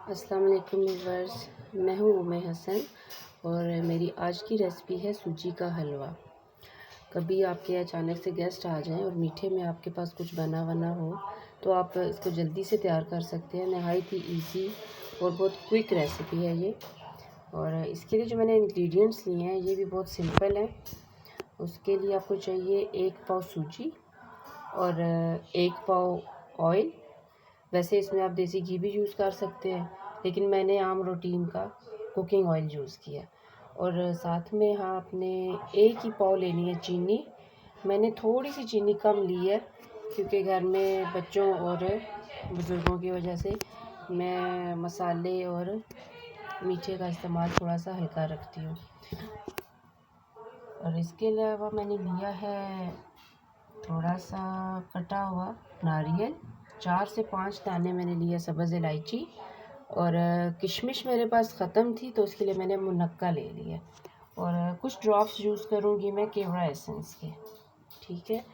अस्सलाम वालेकुम व्यूअर्स, मैं हूँ उम्मे हसन और मेरी आज की रेसिपी है सूजी का हलवा। कभी आपके अचानक से गेस्ट आ जाएं और मीठे में आपके पास कुछ बना हो तो आप इसको जल्दी से तैयार कर सकते हैं। नहायत ही इजी और बहुत क्विक रेसिपी है ये। और इसके लिए जो मैंने इंग्रेडिएंट्स लिए हैं ये भी बहुत सिंपल हैं। उसके लिए आपको चाहिए 1 पाव सूजी और 1 पाव ऑयल। वैसे इसमें आप देसी घी भी यूज़ कर सकते हैं, लेकिन मैंने आम रूटीन का कुकिंग ऑयल यूज़ किया। और साथ में हाँ, आपने 1 ही पाव लेनी है चीनी। मैंने थोड़ी सी चीनी कम ली है क्योंकि घर में बच्चों और बुज़ुर्गों की वजह से मैं मसाले और मीठे का इस्तेमाल थोड़ा सा हल्का रखती हूँ। और इसके अलावा मैंने लिया है थोड़ा सा कटा हुआ नारियल, 4 से 5 दाने मैंने लिए सब्ज़ इलायची और किशमिश मेरे पास ख़त्म थी तो उसके लिए मैंने मुनक्का ले लिया। और कुछ ड्रॉप्स यूज़ करूँगी मैं केवड़ा एसेंस के। ठीक है,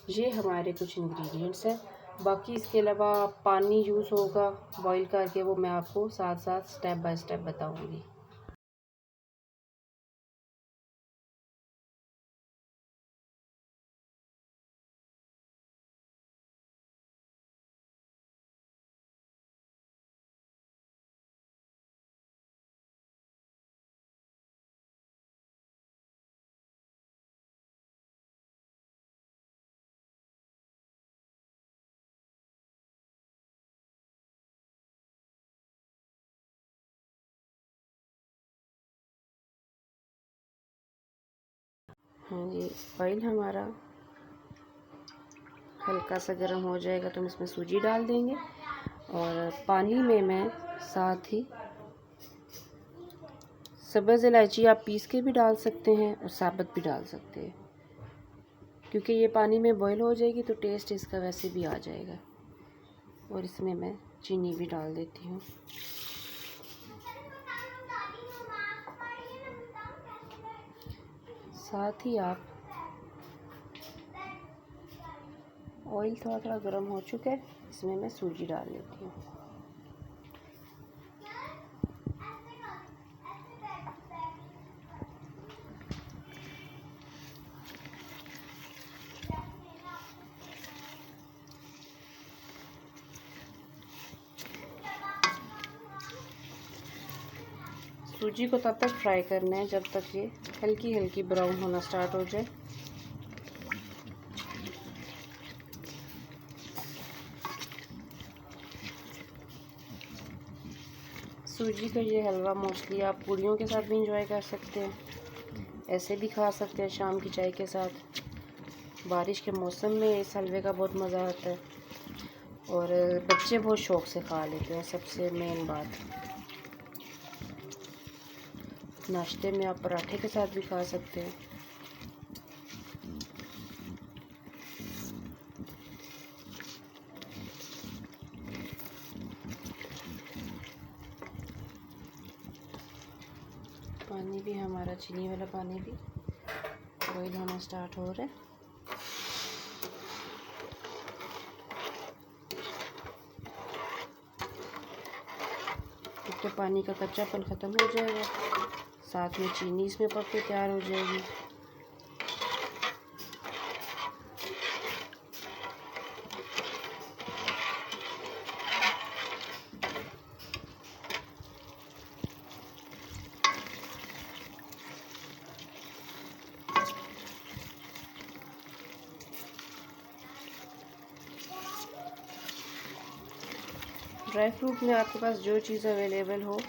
ये हमारे कुछ इंग्रेडिएंट्स हैं। बाकी इसके अलावा पानी यूज़ होगा बॉईल करके, वो मैं आपको साथ साथ स्टेप बाय स्टेप बताऊँगी। हाँ जी, ऑयल हमारा हल्का सा गर्म हो जाएगा तो हम इसमें सूजी डाल देंगे। और पानी में मैं साथ ही सब्ज़ इलायची आप पीस के भी डाल सकते हैं और साबुत भी डाल सकते हैं, क्योंकि ये पानी में बॉईल हो जाएगी तो टेस्ट इसका वैसे भी आ जाएगा। और इसमें मैं चीनी भी डाल देती हूँ। साथ ही आप ऑयल थोड़ा थोड़ा गर्म हो चुका है, इसमें मैं सूजी डाल लेती हूँ। सूजी को तब तक फ्राई करना है जब तक ये हल्की हल्की ब्राउन होना स्टार्ट हो जाए। सूजी का ये हलवा मोस्टली आप पूड़ियों के साथ भी इंजॉय कर सकते हैं, ऐसे भी खा सकते हैं शाम की चाय के साथ। बारिश के मौसम में इस हलवे का बहुत मज़ा आता है और बच्चे बहुत शौक़ से खा लेते हैं। सबसे मेन बात, नाश्ते में आप पराठे के साथ भी खा सकते हैं। पानी भी हमारा, चीनी वाला पानी भी बॉईल होना स्टार्ट हो रहा है। तो पानी का कच्चापन ख़त्म हो जाएगा, साथ में चीनी इसमें पक के तैयार हो जाएगी। ड्राई फ्रूट में आपके पास जो चीज़ अवेलेबल हो,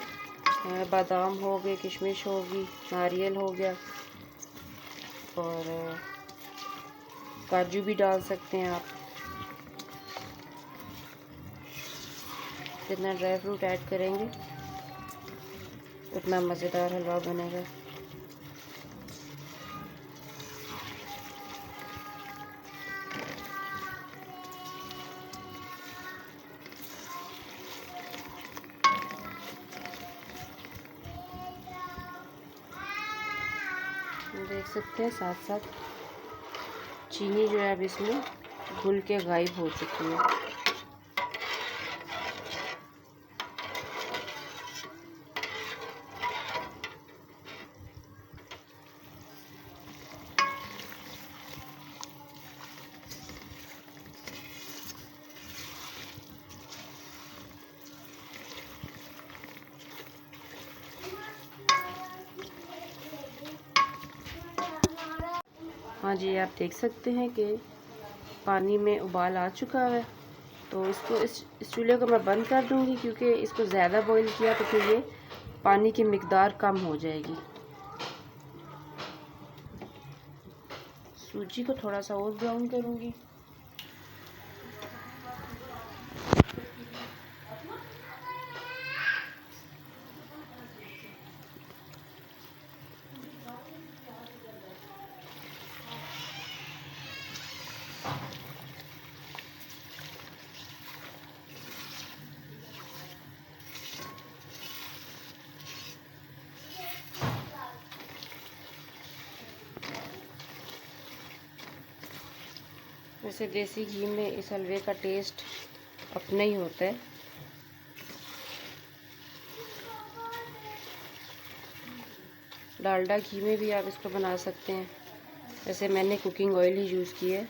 बादाम हो गए, किशमिश होगी, नारियल हो गया और काजू भी डाल सकते हैं आप। जितना ड्राई फ्रूट ऐड करेंगे उतना मज़ेदार हलवा बनेगा। देख सकते हैं साथ साथ चीनी जो है अब इसमें घुल के गायब हो चुकी है। हाँ जी, आप देख सकते हैं कि पानी में उबाल आ चुका है। तो इसको इस चूल्हे को मैं बंद कर दूंगी, क्योंकि इसको ज़्यादा बॉईल किया तो फिर ये पानी की मिकदार कम हो जाएगी। सूजी को थोड़ा सा और ब्राउन करूंगी। वैसे देसी घी में इस हलवे का टेस्ट अपना ही होता है। डालडा घी में भी आप इसको बना सकते हैं। वैसे मैंने कुकिंग ऑयल ही यूज़ किया है।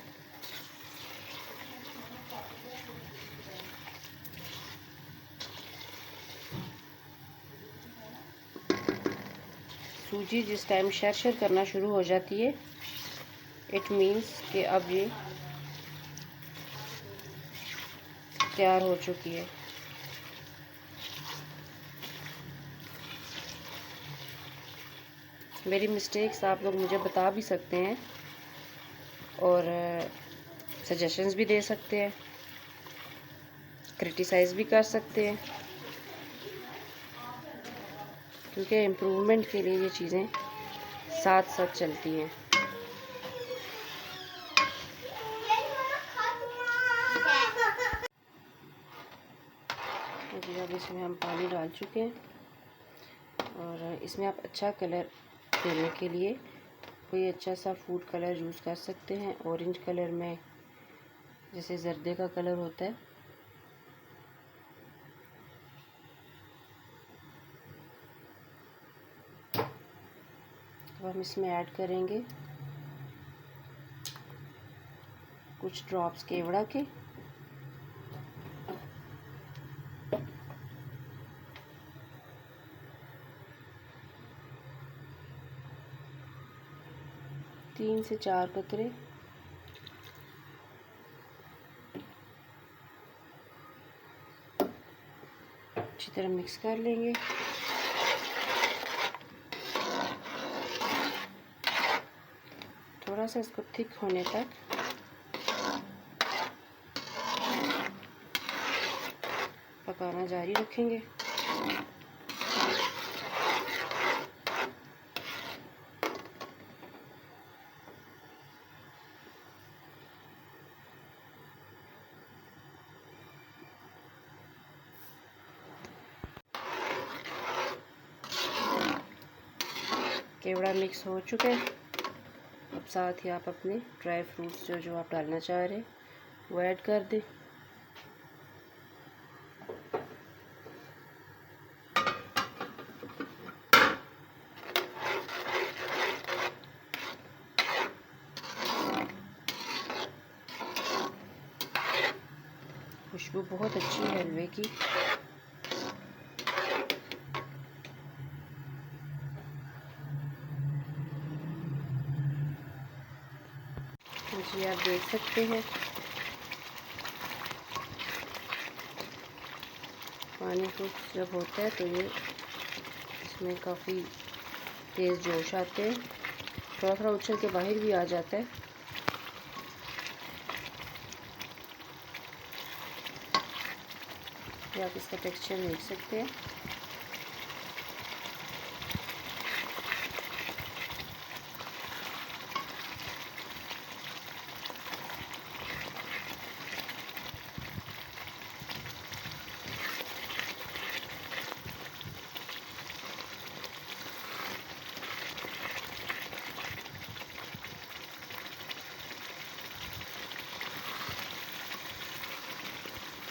सूजी जिस टाइम शर करना शुरू हो जाती है, इट मीन्स कि अब ये तैयार हो चुकी है। मेरी मिस्टेक्स आप लोग मुझे बता भी सकते हैं और सजेशंस भी दे सकते हैं, क्रिटिसाइज़ भी कर सकते हैं, क्योंकि इम्प्रूवमेंट के लिए ये चीज़ें साथ साथ चलती हैं। अभी अब इसमें हम पानी डाल चुके हैं और इसमें आप अच्छा कलर देने के लिए कोई अच्छा सा फूड कलर यूज़ कर सकते हैं। ऑरेंज कलर में जैसे जर्दे का कलर होता है, तो हम इसमें ऐड करेंगे कुछ ड्रॉप्स केवड़ा के। तीन से चार कतरे अच्छी तरह मिक्स कर लेंगे। थोड़ा सा इसको थिक होने तक पकाना जारी रखेंगे। केवड़ा मिक्स हो चुका है। अब साथ ही आप अपने ड्राई फ्रूट्स जो आप डालना चाह रहे हैं वो ऐड कर दें। खुशबू बहुत अच्छी है हलवे की। जी आप देख सकते हैं पानी को जब होता है तो ये इसमें काफ़ी तेज़ जोश आते हैं, थोड़ा थोड़ा उछल के बाहर भी आ जाता है। ये आप इसका टेक्सचर देख सकते हैं।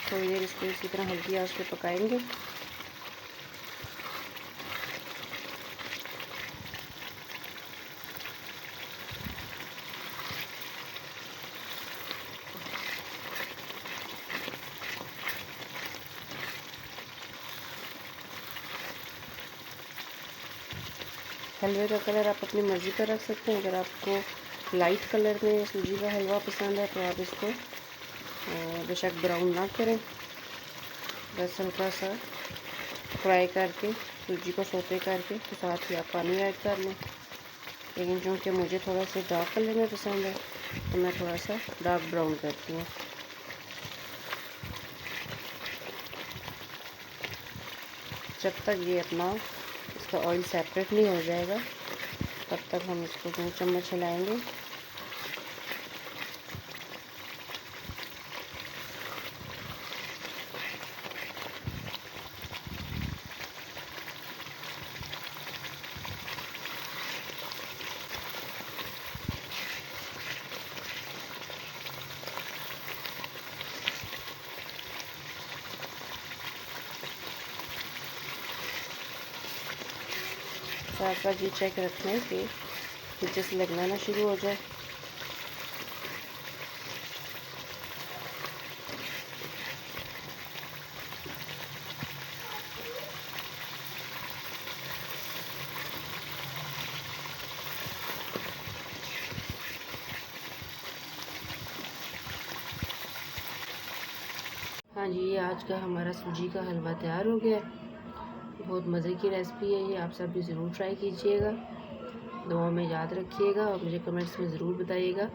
थोड़ी देर इसको इसी तरह हल्की आंच पे पकाएंगे। हलवे का कलर आप अपनी मर्ज़ी का रख सकते हैं। अगर आपको लाइट कलर में सूजी का हलवा पसंद है तो आप इसको बेशक ब्राउन ना करें, बस हल्का सा फ्राई करके सूजी को सोते करके तो साथ ही आप पानी ऐड कर लें। लेकिन चूँकि मुझे थोड़ा सा डार्क कलर में पसंद है तो मैं थोड़ा सा डार्क ब्राउन करती हूँ। जब तक ये अपना इसका ऑयल सेपरेट नहीं हो जाएगा तब तक हम इसको 2 चम्मच हिलाएंगे। साथ साथ ये चेक रखना है कि नीचे से लगना ना शुरू हो जाए। हाँ जी, ये आज का हमारा सूजी का हलवा तैयार हो गया है। बहुत मज़े की रेसिपी है ये, आप सब भी ज़रूर ट्राई कीजिएगा। दुआओं में याद रखिएगा और मुझे कमेंट्स में ज़रूर बताइएगा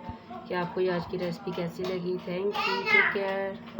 कि आपको ये आज की रेसिपी कैसी लगी। Thank you, take care.